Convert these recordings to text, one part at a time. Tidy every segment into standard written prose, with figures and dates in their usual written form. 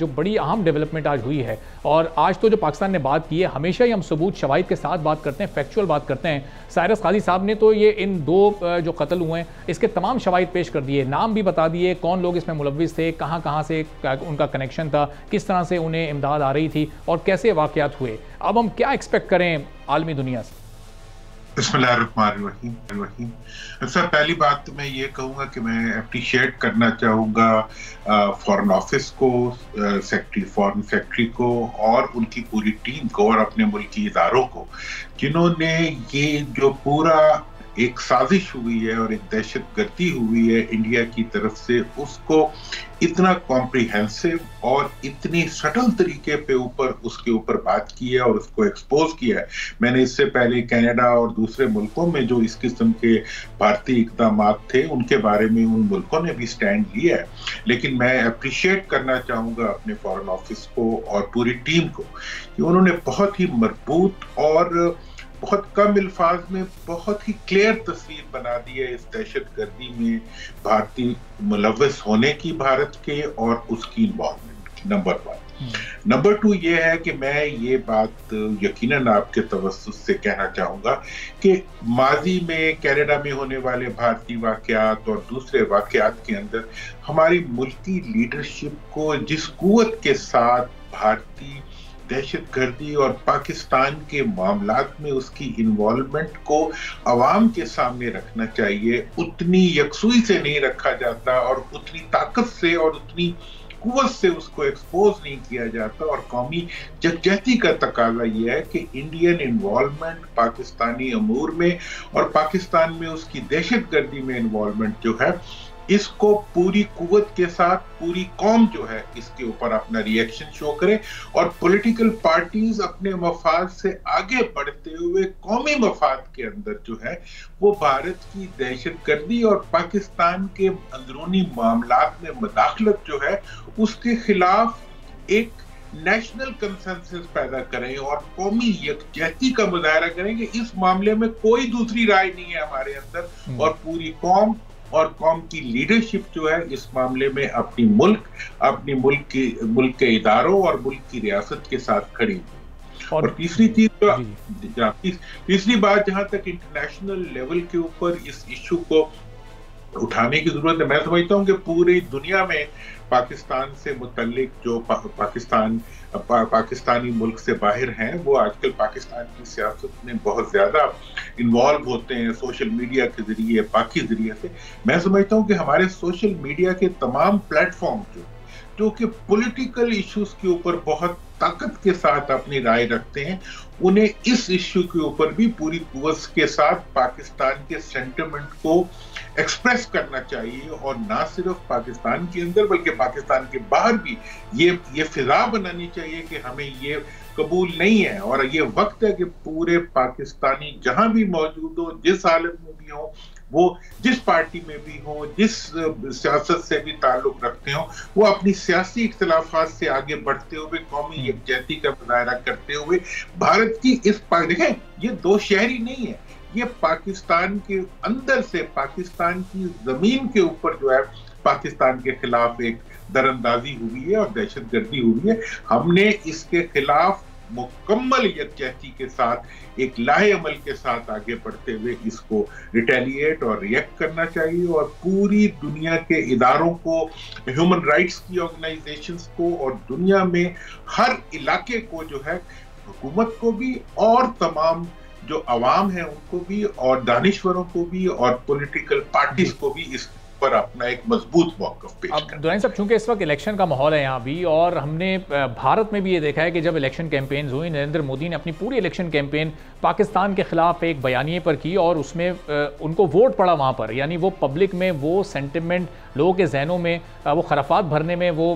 جو بڑی اہم ڈیولپمنٹ آج ہوئی ہے، اور آج تو جو پاکستان نے بات کی ہے، ہمیشہ ہی ہم ثبوت شواہد کے ساتھ بات کرتے ہیں، فیکچول بات کرتے ہیں۔ سائرس قاضی صاحب نے تو یہ ان دو جو قتل ہوئے ہیں اس کے تمام شواہد پیش کر دیے، نام بھی بتا دیے، کون لوگ اس میں ملوث تھے، کہاں سے ان کا کنیکشن تھا، کس طرح سے انہیں امداد آ رہی تھی اور کیسے واقعات ہوئے۔ اب ہم کیا ایکسپیکٹ کریں عالمی دنیا سے؟ بسم اللہ الرحمن الرحیم۔ سر، پہلی بات تو میں یہ کہوں گا کہ میں اپریشیٹ کرنا چاہوں گا فارن آفس کو، فارن سیکٹری کو اور ان کی پوری ٹیم کو اور اپنے ملکی اداروں کو، جنہوں نے یہ جو پورا ایک سازش ہوئی ہے اور ایک دہشت گردی ہوئی ہے انڈیا کی طرف سے، اس کو اتنا کمپریہنسو اور اتنی سٹل طریقے پہ اس کے اوپر بات کی ہے اور اس کو ایکسپوز کیا ہے۔ میں نے اس سے پہلے کینیڈا اور دوسرے ملکوں میں جو اس قسم کے بھارتی اقدامات تھے ان کے بارے میں ان ملکوں نے بھی سٹینڈ لیا ہے، لیکن میں اپریشیٹ کرنا چاہوں گا اپنے فارن آفس کو اور پوری ٹیم کو کہ انہوں نے بہت ہی مربوط اور بہت کم الفاظ میں بہت ہی کلیئر تصویر بنا دی ہے اس دہشت گردی میں بھارتی ملوث ہونے کی، بھارت کے اور اس کی انوالومنٹ کی، نمبر 1۔ نمبر 2 یہ ہے کہ میں یہ بات یقیناً آپ کے توسط سے کہنا چاہوں گا کہ ماضی میں کینیڈا میں ہونے والے بھارتی واقعات اور دوسرے واقعات کے اندر ہماری ملکی لیڈرشپ کو جس قوت کے ساتھ بھارتی دہشت گردی اور پاکستان کے معاملات میں اس کی انوالومنٹ کو عوام کے سامنے رکھنا چاہیے، اتنی یکسوئی سے نہیں رکھا جاتا اور اتنی طاقت سے اور اتنی قوت سے اس کو ایکسپوز نہیں کیا جاتا، اور قومی یکجہتی کا تقاضا یہ ہے کہ انڈین انوالومنٹ پاکستانی امور میں اور پاکستان میں اس کی دہشت گردی میں انوالومنٹ جو ہے، اس کو پوری قوت کے ساتھ پوری قوم جو ہے اس کے اوپر اپنا ری ایکشن شو کرے، اور پولیٹیکل پارٹیز اپنے مفاد سے آگے بڑھتے ہوئے قومی مفاد کے اندر جو ہے وہ بھارت کی دہشت گردی اور پاکستان کے اندرونی معاملات میں مداخلت جو ہے اس کے خلاف ایک نیشنل کنسنسس پیدا کریں اور قومی یکجہتی کا مظاہرہ کریں کہ اس معاملے میں کوئی دوسری رائے نہیں ہے ہمارے اندر، اور پوری قوم اور قوم کی لیڈرشپ جو ہے اس معاملے میں اپنی ملک کے اداروں اور ملک کی ریاست کے ساتھ کھڑی ہوئی۔ اور تیسری بات جہاں تک انٹرنیشنل لیول کے اوپر اس ایشو کو اٹھانے کی ضرورت ہے، میں سمجھتا ہوں کہ پوری دنیا میں پاکستان سے متعلق جو پاکستانی ملک سے باہر ہیں وہ آج کل پاکستان کی سیاست میں بہت زیادہ انوالو ہوتے ہیں سوشل میڈیا کے ذریعے، باقی ذریعے سے۔ میں سمجھتا ہوں کہ ہمارے سوشل میڈیا کے تمام پلیٹ فارم جو کہ پولیٹیکل ایشوز کے اوپر بہت طاقت کے ساتھ اپنی رائے رکھتے ہیں، انہیں اس ایشو کے اوپر بھی پوری قوت کے ساتھ پاکستان کے سینٹیمنٹ کو ایکسپریس کرنا چاہیے، اور نہ صرف پاکستان کے اندر بلکہ پاکستان کے باہر بھی یہ فضا بنانی چاہیے کہ ہمیں یہ قبول نہیں ہے، اور یہ وقت ہے کہ پورے پاکستانی جہاں بھی موجود ہو، جس حالت میں بھی ہوں، وہ جس پارٹی میں بھی ہوں، جس سیاست سے بھی تعلق رکھتے ہوں، وہ اپنی سیاسی اختلافات سے آگے بڑھتے ہوئے قومی یکجہتی کا مظاہرہ کرتے ہوئے بھارت کی دیکھیں یہ دو شہری نہیں ہے، یہ پاکستان کے اندر سے پاکستان کی زمین کے اوپر جو ہے پاکستان کے خلاف ایک دراندازی ہوئی ہے اور دہشت گردی ہوئی ہے۔ ہم نے اس کے خلاف مکمل یکجہتی کے ساتھ ایک لاہے عمل کے ساتھ آگے بڑھتے ہوئے اس کو ریٹیلیٹ اور ریئیکٹ کرنا چاہیے، اور پوری دنیا کے اداروں کو، ہیومن رائٹس کی آرگنائزیشنز کو، اور دنیا میں ہر علاقے کو جو ہے، حکومت کو بھی اور تمام جو عوام ہیں ان کو بھی اور دانشوروں کو بھی اور پولیٹیکل پارٹیز کو بھی اس پر اپنا ایک مضبوط موقف پیش کرنا۔ دورانی صاحب، چونکہ اس وقت الیکشن کا ماحول ہے یہاں بھی، اور ہم نے بھارت میں بھی یہ دیکھا ہے کہ جب الیکشن کیمپینز ہوئی، نریندر مودی نے اپنی پوری الیکشن کیمپین پاکستان کے خلاف ایک بیانیے پر کی، اور اس میں ان کو ووٹ پڑا وہاں پر، یعنی وہ پبلک میں وہ سینٹیمنٹ لوگوں کے ذہنوں میں وہ خرافات بھرنے میں وہ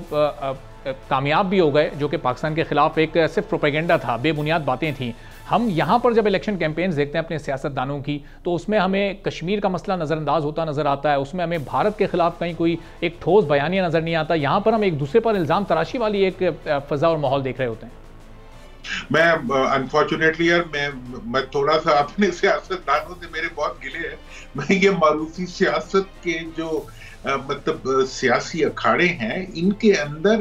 کامیاب بھی ہو گئے، جو کہ پاکستان کے خلاف ایک صرف پروپیگنڈا تھا، بے بنیاد باتیں تھیں۔ ہم یہاں پر جب الیکشن کیمپینز دیکھتے ہیں اپنے سیاستدانوں کی، تو اس میں ہمیں کشمیر کا مسئلہ نظر انداز ہوتا نظر آتا ہے، اس میں ہمیں بھارت کے خلاف کہیں کوئی ایک ٹھوس بیانیہ نظر نہیں آتا، یہاں پر ہم ایک دوسرے پر الزام تراشی والی ایک فضا اور ماحول دیکھ رہے ہوتے ہیں۔ میں انفارچونیٹلی یار میں تھوڑا سا اپنے سیاستدانوں سے میرے بہت گلے ہیں، میں یہ معروفی سیاست کے جو مطلب سیاسی اکھاڑے ہیں ان کے اندر